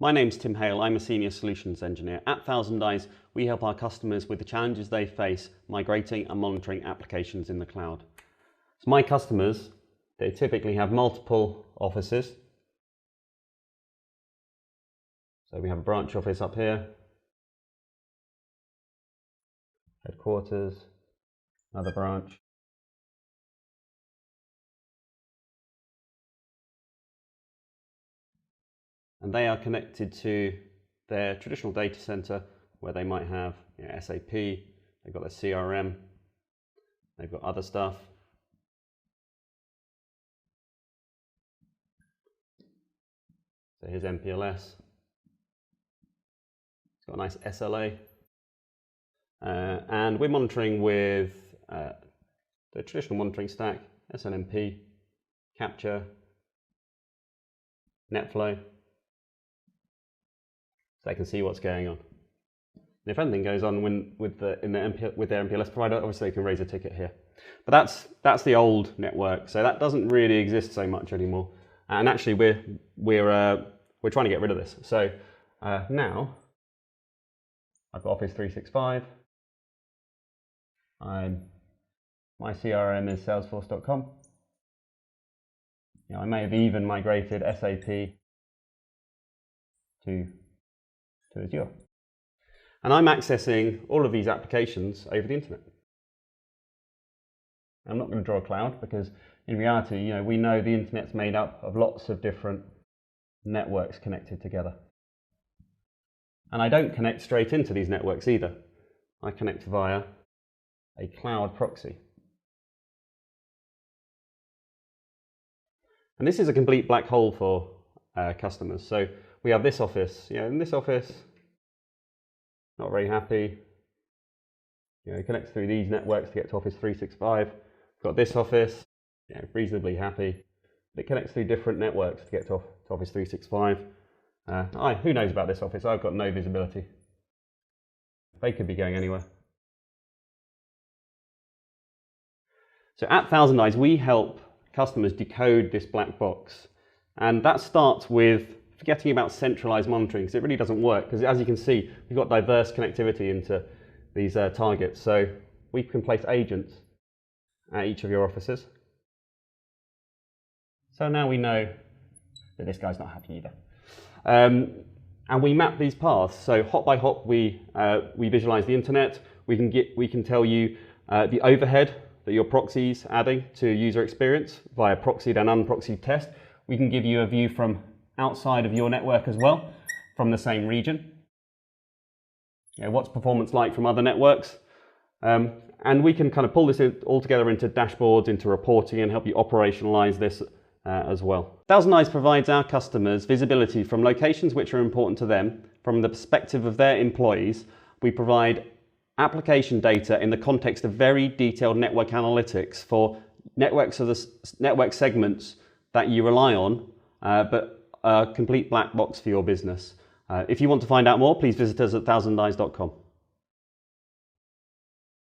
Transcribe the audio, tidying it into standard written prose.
My name's Tim Hale, I'm a Senior Solutions Engineer. At Thousand Eyes, we help our customers with the challenges they face migrating and monitoring applications in the cloud. So my customers, they typically have multiple offices. So we have a branch office up here, headquarters, another branch. And they are connected to their traditional data center where they might have SAP, they've got their CRM, they've got other stuff. So here's MPLS. It's got a nice SLA. And we're monitoring with the traditional monitoring stack, SNMP, Capture, NetFlow. So they can see what's going on. And if anything goes on with their MPLS provider, obviously they can raise a ticket here. But that's the old network, so that doesn't really exist so much anymore. And actually, we're trying to get rid of this. So now I've got Office 365. My CRM is Salesforce.com. I may have even migrated SAP to Azure. And I'm accessing all of these applications over the internet. I'm not going to draw a cloud because in reality, we know the internet's made up of lots of different networks connected together. And I don't connect straight into these networks either. I connect via a cloud proxy. And this is a complete black hole for customers. So we have this office. In this office, not very happy. It connects through these networks to get to Office 365. We've got this office, reasonably happy. It connects through different networks to get to Office 365. Who knows about this office? I've got no visibility. They could be going anywhere. So at Thousand Eyes, we help customers decode this black box. And that starts with forgetting about centralized monitoring, because it really doesn't work. Because as you can see, we've got diverse connectivity into these targets. So we can place agents at each of your offices. So now we know that this guy's not happy either. And we map these paths. So hop by hop, we visualize the internet. We can tell you the overhead that your proxy's adding to user experience via proxied and unproxied test. We can give you a view from outside of your network as well, from the same region. What's performance like from other networks? And we can kind of pull this all together into dashboards, into reporting, and help you operationalize this as well. Thousand Eyes provides our customers visibility from locations which are important to them. From the perspective of their employees, we provide application data in the context of very detailed network analytics for network segments that you rely on, but a complete black box for your business. If you want to find out more, please visit us at thousandeyes.com.